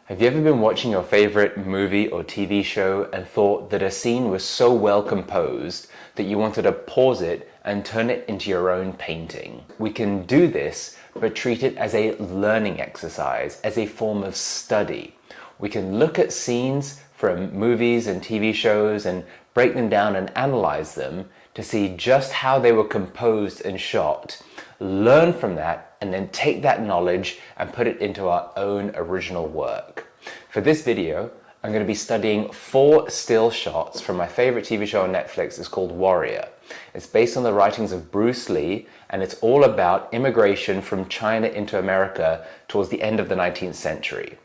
Have you ever been watching your favorite movie or TV show and thought that a scene was so well composed that you wanted to pause it and turn it into your own painting? We can do this, but treat it as a learning exercise, as a form of study. We can look at scenes from movies and TV shows and break them down and analyze them to see just how they were composed and shot, learn from that, and then take that knowledge and put it into our own original work. For this video, I'm going to be studying 4 still shots from my favorite TV show on Netflix. It's called Warrior. It's based on the writings of Bruce Lee, and it's all about immigration from China into America towards the end of the 19th century.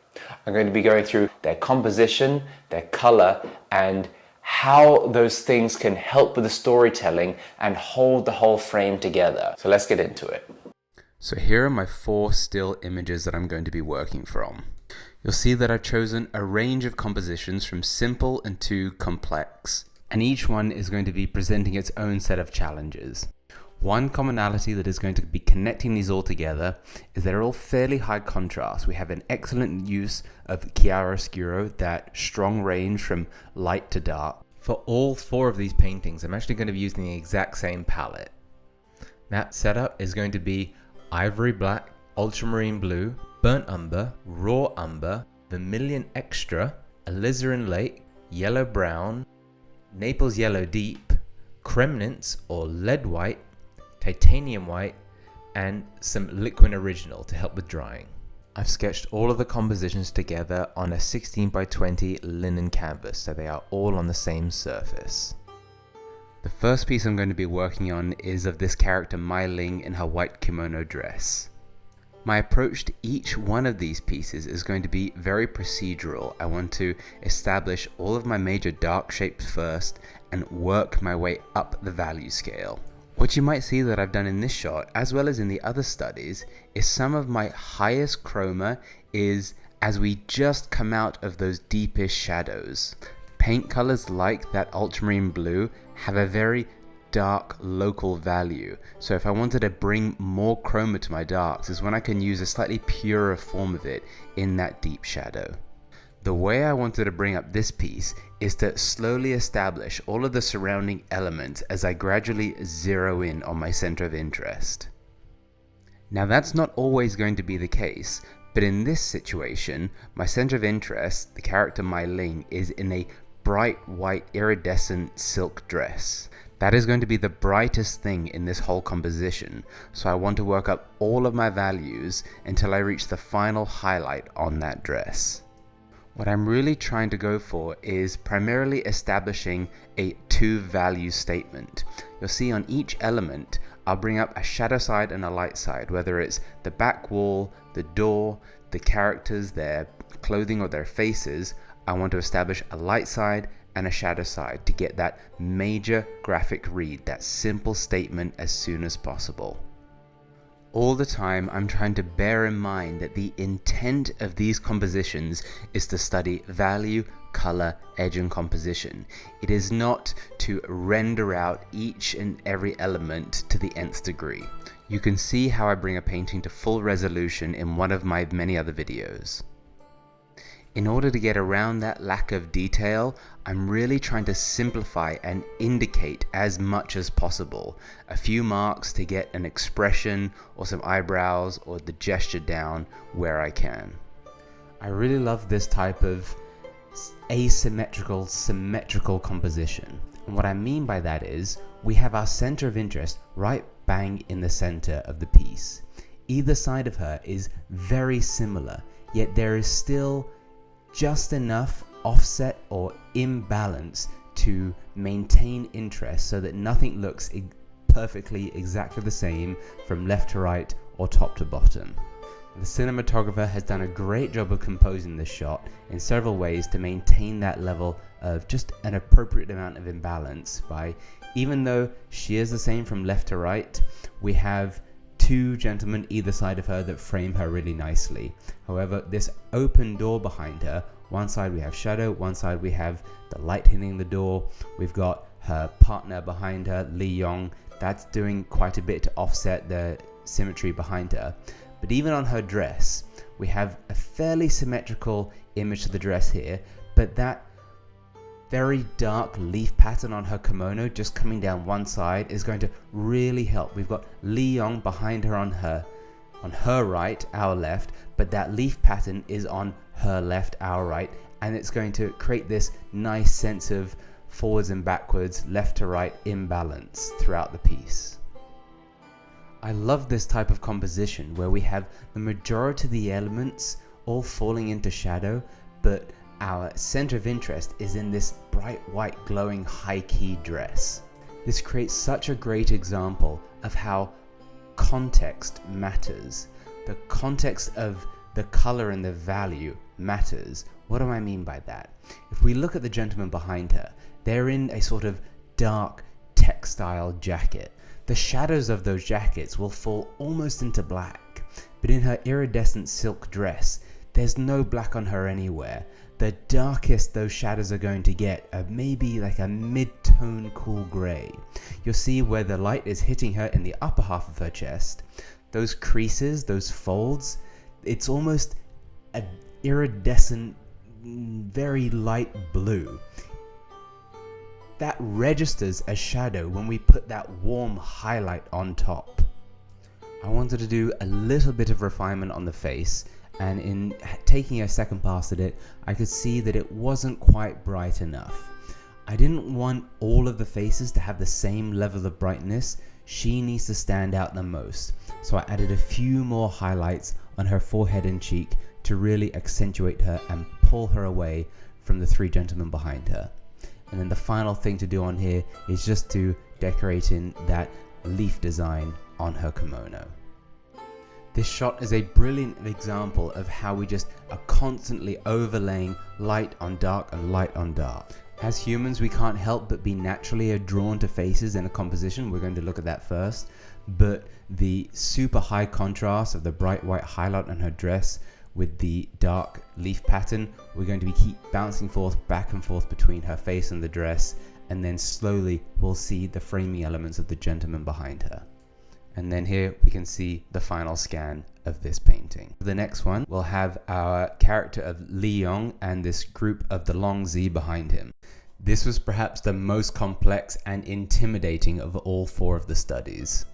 I'm going to be going through their composition, their color, and how those things can help with the storytelling and hold the whole frame together. So let's get into it. So here are my 4 still images that I'm going to be working from. You'll see that I've chosen a range of compositions from simple and to complex, and each one is going to be presenting its own set of challenges. One commonality that is going to be connecting these all together is they're all fairly high contrast. We have an excellent use of chiaroscuro, that strong range from light to dark. For all 4 of these paintings, I'm actually going to be using the exact same palette. That setup is going to be Ivory Black, ultramarine blue, burnt umber, raw umber, vermillion extra, alizarin lake, yellow brown, naples yellow deep, cremnitz or lead white, titanium white, and some liquid original to help with drying. I've sketched all of the compositions together on a 16x20 linen canvas, so they are all on the same surface. The first piece I'm going to be working on is of this character Mai Ling in her white kimono dress. My approach to each one of these pieces is going to be very procedural. I want to establish all of my major dark shapes first and work my way up the value scale. What you might see that I've done in this shot, as well as in the other studies, is some of my highest chroma is as we just come out of those deepest shadows. Paint colors like that ultramarine blue have a very dark local value, so if I wanted to bring more chroma to my darks is when I can use a slightly purer form of it in that deep shadow. The way I wanted to bring up this piece is to slowly establish all of the surrounding elements as I gradually zero in on my center of interest. Now that's not always going to be the case, but in this situation, my center of interest, the character Mai Ling, is in a bright white iridescent silk dress. That is going to be the brightest thing in this whole composition, so I want to work up all of my values until I reach the final highlight on that dress. What I'm really trying to go for is primarily establishing a 2 value statement. You'll see on each element, I'll bring up a shadow side and a light side, whether it's the back wall, the door, the characters, their clothing or their faces. I want to establish a light side and a shadow side to get that major graphic read, that simple statement as soon as possible. All the time I'm trying to bear in mind that the intent of these compositions is to study value, color, edge and composition. It is not to render out each and every element to the nth degree. You can see how I bring a painting to full resolution in one of my many other videos. In order to get around that lack of detail, I'm really trying to simplify and indicate as much as possible. A few marks to get an expression or some eyebrows or the gesture down where I can. I really love this type of asymmetrical, symmetrical composition. And what I mean by that is, we have our center of interest right bang in the center of the piece. Either side of her is very similar, yet there is still just enough offset or imbalance to maintain interest so that nothing looks perfectly exactly the same from left to right or top to bottom. The cinematographer has done a great job of composing this shot in several ways to maintain that level of just an appropriate amount of imbalance by, even though she is the same from left to right, we have 2 gentlemen either side of her that frame her really nicely. However, this open door behind her, one side we have shadow, one side we have the light hitting the door. We've got her partner behind her, Lee Yong. That's doing quite a bit to offset the symmetry behind her. But even on her dress, we have a fairly symmetrical image to the dress here, but that very dark leaf pattern on her kimono just coming down one side is going to really help. We've got Lee Young behind her on her right, our left, but that leaf pattern is on her left, our right, and it's going to create this nice sense of forwards and backwards, left to right imbalance throughout the piece. I love this type of composition where we have the majority of the elements all falling into shadow, but our center of interest is in this bright white glowing high key dress. This creates such a great example of how context matters. The context of the color and the value matters. What do I mean by that? If we look at the gentleman behind her, they're in a sort of dark textile jacket. The shadows of those jackets will fall almost into black, but in her iridescent silk dress, there's no black on her anywhere. The darkest those shadows are going to get are maybe like a mid-tone cool grey. You'll see where the light is hitting her in the upper half of her chest. Those creases, those folds, it's almost an iridescent, very light blue. That registers as shadow when we put that warm highlight on top. I wanted to do a little bit of refinement on the face, and in taking a second pass at it, I could see that it wasn't quite bright enough. I didn't want all of the faces to have the same level of brightness. She needs to stand out the most. So I added a few more highlights on her forehead and cheek to really accentuate her and pull her away from the three gentlemen behind her. And then the final thing to do on here is just to decorate in that leaf design on her kimono. This shot is a brilliant example of how we just are constantly overlaying light on dark and light on dark. As humans, we can't help but be naturally drawn to faces in a composition. We're going to look at that first. But the super high contrast of the bright white highlight on her dress with the dark leaf pattern, we're going to keep bouncing back and forth between her face and the dress, and then slowly we'll see the framing elements of the gentleman behind her. And then here we can see the final scan of this painting. The next one, we'll have our character of Lee Young and this group of the Long Z behind him. This was perhaps the most complex and intimidating of all four of the studies.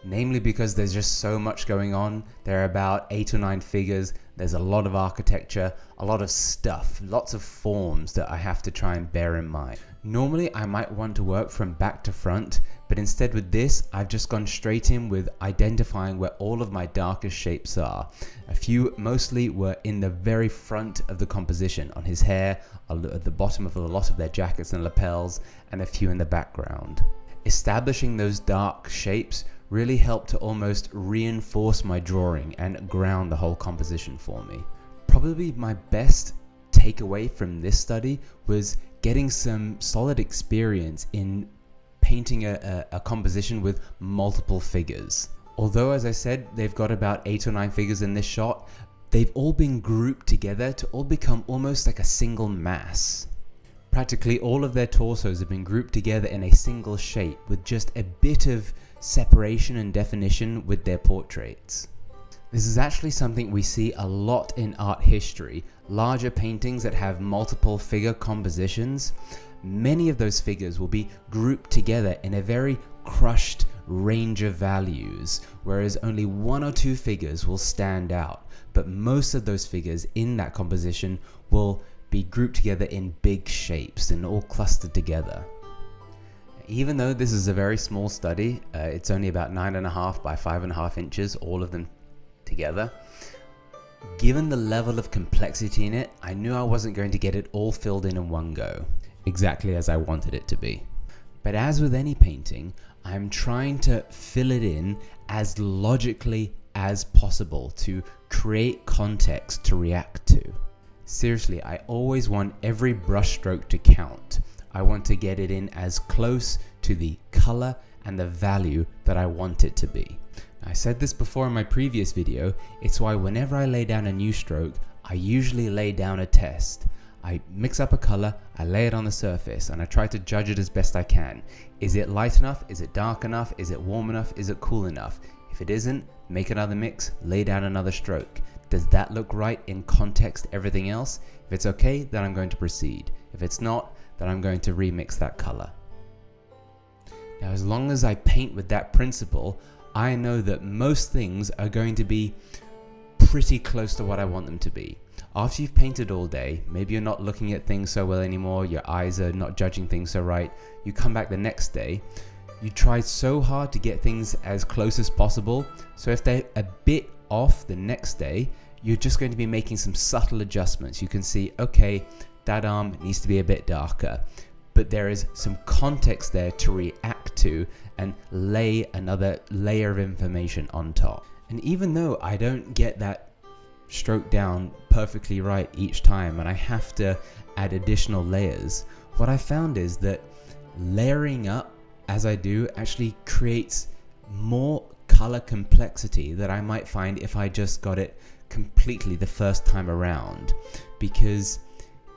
Namely because there's just so much going on. There are about 8 or 9 figures. There's a lot of architecture, a lot of stuff, lots of forms that I have to try and bear in mind. Normally I might want to work from back to front, but instead with this, I've just gone straight in with identifying where all of my darkest shapes are. A few mostly were in the very front of the composition, on his hair, at the bottom of a lot of their jackets and lapels, and a few in the background. Establishing those dark shapes really helped to almost reinforce my drawing and ground the whole composition for me. Probably my best takeaway from this study was getting some solid experience in painting a composition with multiple figures. Although, as I said, they've got about 8 or 9 figures in this shot, they've all been grouped together to all become almost like a single mass. Practically all of their torsos have been grouped together in a single shape with just a bit of separation and definition with their portraits. This is actually something we see a lot in art history. Larger paintings that have multiple figure compositions, many of those figures will be grouped together in a very crushed range of values, whereas only 1 or 2 figures will stand out, but most of those figures in that composition will be grouped together in big shapes and all clustered together. Even though this is a very small study, it's only about 9.5 by 5.5 inches, all of them together. Given the level of complexity in it, I knew I wasn't going to get it all filled in one go, exactly as I wanted it to be. But as with any painting, I'm trying to fill it in as logically as possible to create context to react to. Seriously, I always want every brushstroke to count. I want to get it in as close to the color and the value that I want it to be. I said this before in my previous video, it's why whenever I lay down a new stroke, I usually lay down a test. I mix up a color, I lay it on the surface, and I try to judge it as best I can. Is it light enough? Is it dark enough? Is it warm enough? Is it cool enough? If it isn't, make another mix, lay down another stroke. Does that look right in context to everything else? If it's okay, then I'm going to proceed. If it's not, then I'm going to remix that color. Now, as long as I paint with that principle, I know that most things are going to be pretty close to what I want them to be. After you've painted all day, maybe you're not looking at things so well anymore, your eyes are not judging things so right, you come back the next day, you tried so hard to get things as close as possible, so if they're a bit off the next day, you're just going to be making some subtle adjustments. You can see, okay, that arm needs to be a bit darker, but there is some context there to react to and lay another layer of information on top. And even though I don't get that stroke down perfectly right each time and I have to add additional layers, what I found is that layering up as I do actually creates more color complexity that I might find if I just got it completely the first time around. Because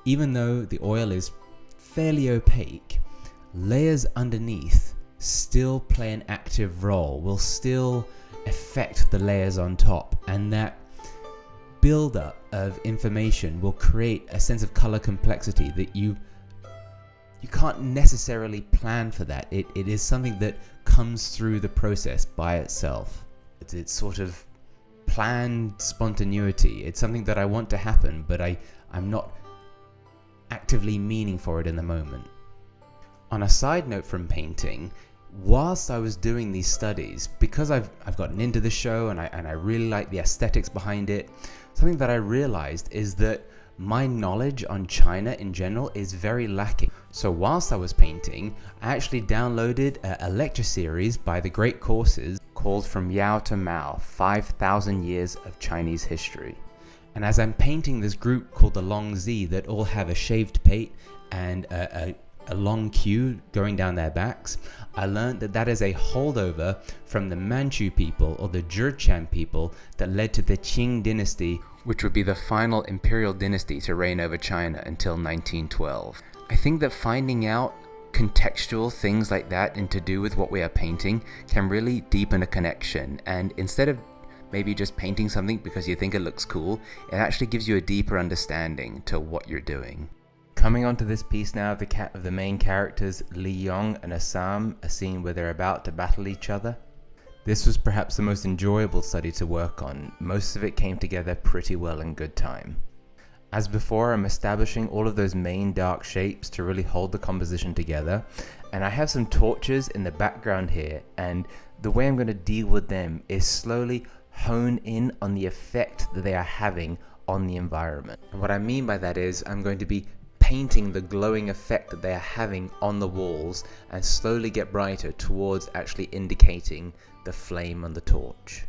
even though the oil is fairly opaque, layers underneath still play an active role, will still affect the layers on top, and that build-up of information will create a sense of color complexity that you can't necessarily plan for that. It is something that comes through the process by itself. It's sort of planned spontaneity. It's something that I want to happen, but I'm not actively meaning for it in the moment. On a side note from painting, whilst I was doing these studies, because I've gotten into the show and I really like the aesthetics behind it, something that I realized is that my knowledge on China in general is very lacking. So whilst I was painting, I actually downloaded a lecture series by the Great Courses called From Yao to Mao, 5,000 Years of Chinese History. And as I'm painting this group called the Long Z that all have a shaved pate and a long queue going down their backs, I learned that that is a holdover from the Manchu people or the Jurchen people that led to the Qing dynasty, which would be the final imperial dynasty to reign over China until 1912. I think that finding out contextual things like that and to do with what we are painting can really deepen a connection, and instead of maybe just painting something because you think it looks cool, it actually gives you a deeper understanding to what you're doing. Coming onto this piece now of the main characters, Li Yong and Assam, a scene where they're about to battle each other. This was perhaps the most enjoyable study to work on. Most of it came together pretty well in good time. As before, I'm establishing all of those main dark shapes to really hold the composition together, and I have some torches in the background here, and the way I'm going to deal with them is slowly hone in on the effect that they are having on the environment. And what I mean by that is I'm going to be painting the glowing effect that they are having on the walls and slowly get brighter towards actually indicating the flame on the torch.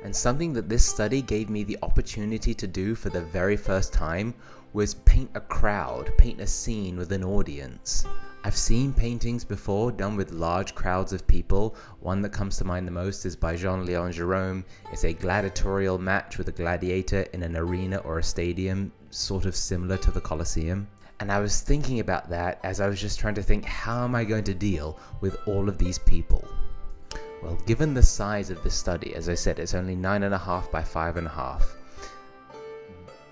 And something that this study gave me the opportunity to do for the very first time was paint a crowd, paint a scene with an audience. I've seen paintings before done with large crowds of people. One that comes to mind the most is by Jean-Léon Gérôme. It's a gladiatorial match with a gladiator in an arena or a stadium, sort of similar to the Colosseum. And I was thinking about that as I was just trying to think, how am I going to deal with all of these people? Well, given the size of this study, as I said, it's only 9.5 by 5.5.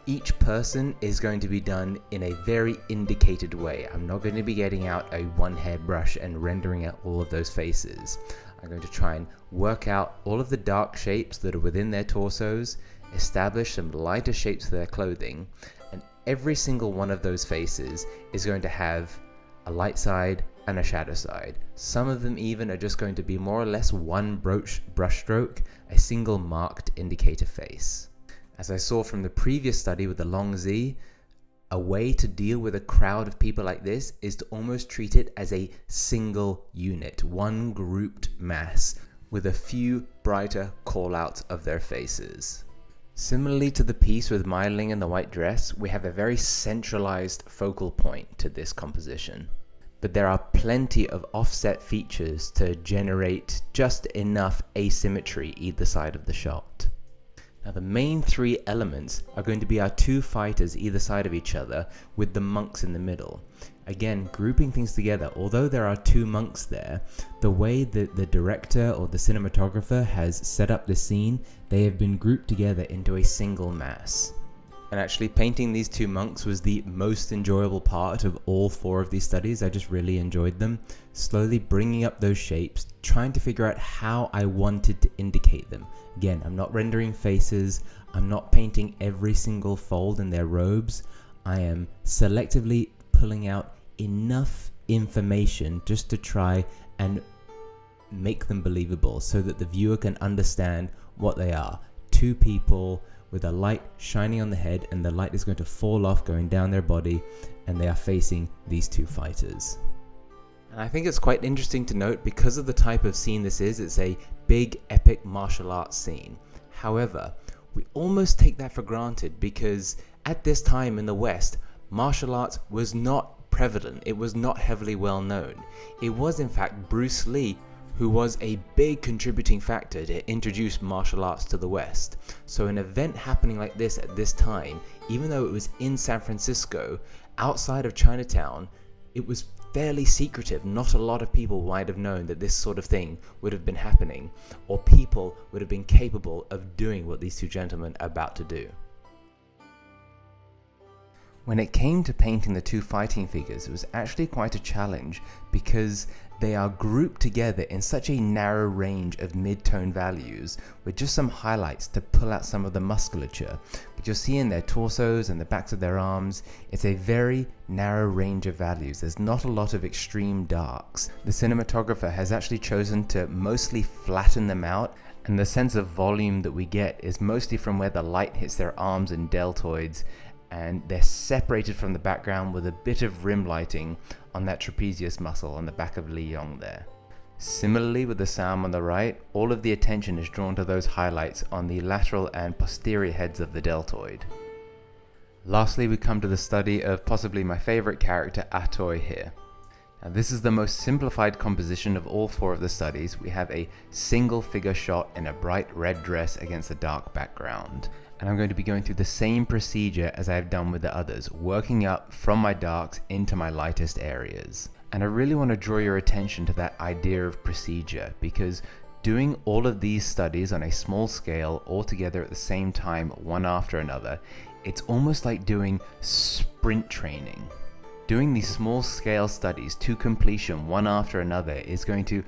Each person is going to be done in a very indicated way. I'm not going to be getting out a one-hair brush and rendering out all of those faces. I'm going to try and work out all of the dark shapes that are within their torsos, establish some lighter shapes for their clothing, and every single one of those faces is going to have a light side and a shadow side. Some of them even are just going to be more or less one brush stroke, a single marked indicator face. As I saw from the previous study with the Long Z, a way to deal with a crowd of people like this is to almost treat it as a single unit, one grouped mass, with a few brighter call-outs of their faces. Similarly to the piece with Mai Ling in the white dress, we have a very centralized focal point to this composition. But there are plenty of offset features to generate just enough asymmetry either side of the shot. Now the main three elements are going to be our two fighters either side of each other with the monks in the middle. Again, grouping things together, although there are two monks there, the way that the director or the cinematographer has set up the scene, they have been grouped together into a single mass. And actually painting these two monks was the most enjoyable part of all four of these studies. I just really enjoyed them. Slowly bringing up those shapes, trying to figure out how I wanted to indicate them. Again, I'm not rendering faces, I'm not painting every single fold in their robes. I am selectively pulling out enough information just to try and make them believable so that the viewer can understand what they are. Two people with a light shining on the head, and the light is going to fall off going down their body, and they are facing these two fighters. And I think it's quite interesting to note, because of the type of scene this is, it's a big epic martial arts scene. However, we almost take that for granted because at this time in the West, martial arts was not prevalent, it was not heavily well known. It was in fact Bruce Lee who was a big contributing factor to introduce martial arts to the West. So an event happening like this at this time, even though it was in San Francisco, outside of Chinatown, it was fairly secretive. Not a lot of people might have known that this sort of thing would have been happening, or people would have been capable of doing what these two gentlemen are about to do. When it came to painting the two fighting figures, it was actually quite a challenge because they are grouped together in such a narrow range of mid-tone values with just some highlights to pull out some of the musculature. But you'll see in their torsos and the backs of their arms, it's a very narrow range of values. There's not a lot of extreme darks. The cinematographer has actually chosen to mostly flatten them out, and the sense of volume that we get is mostly from where the light hits their arms and deltoids, and they're separated from the background with a bit of rim lighting on that trapezius muscle on the back of Li Yong there. Similarly with the Sam on the right, all of the attention is drawn to those highlights on the lateral and posterior heads of the deltoid. Lastly, we come to the study of possibly my favorite character, Atoy here. Now this is the most simplified composition of all four of the studies. We have a single figure shot in a bright red dress against a dark background. And I'm going to be going through the same procedure as I've done with the others, working up from my darks into my lightest areas. And I really want to draw your attention to that idea of procedure, because doing all of these studies on a small scale all together at the same time, one after another, it's almost like doing sprint training. Doing these small scale studies to completion one after another is going to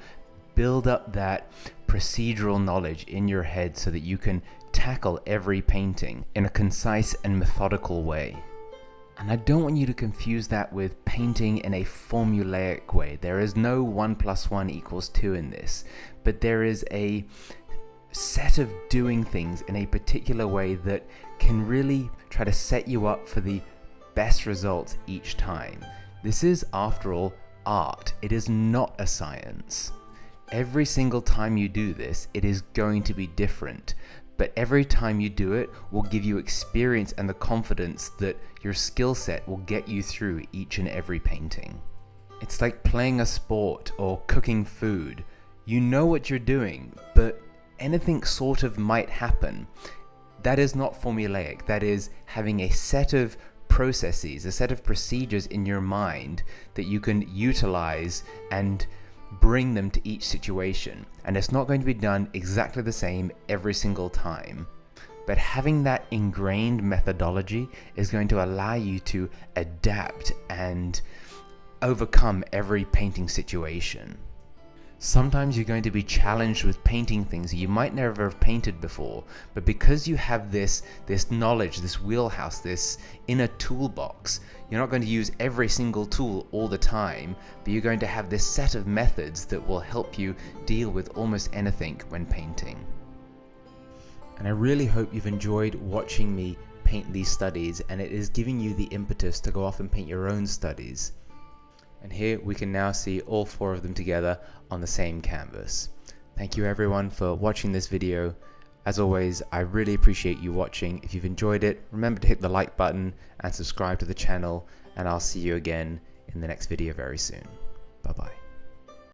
build up that procedural knowledge in your head so that you can tackle every painting in a concise and methodical way. And I don't want you to confuse that with painting in a formulaic way. There is no 1 + 1 = 2 in this, but there is a set of doing things in a particular way that can really try to set you up for the best results each time. This is, after all, art. It is not a science. Every single time you do this, it is going to be different. But every time you do it will give you experience and the confidence that your skill set will get you through each and every painting. It's like playing a sport or cooking food. You know what you're doing, but anything sort of might happen. That is not formulaic. That is having a set of processes, a set of procedures in your mind that you can utilize and bring them to each situation. And it's not going to be done exactly the same every single time, but having that ingrained methodology is going to allow you to adapt and overcome every painting situation. Sometimes you're going to be challenged with painting things that you might never have painted before, but because you have this knowledge, this wheelhouse, this inner toolbox, you're not going to use every single tool all the time, but you're going to have this set of methods that will help you deal with almost anything when painting. And I really hope you've enjoyed watching me paint these studies, and it is giving you the impetus to go off and paint your own studies. And here we can now see all four of them together on the same canvas. Thank you everyone for watching this video. As always, I really appreciate you watching. If you've enjoyed it, remember to hit the like button and subscribe to the channel, and I'll see you again in the next video very soon. Bye bye.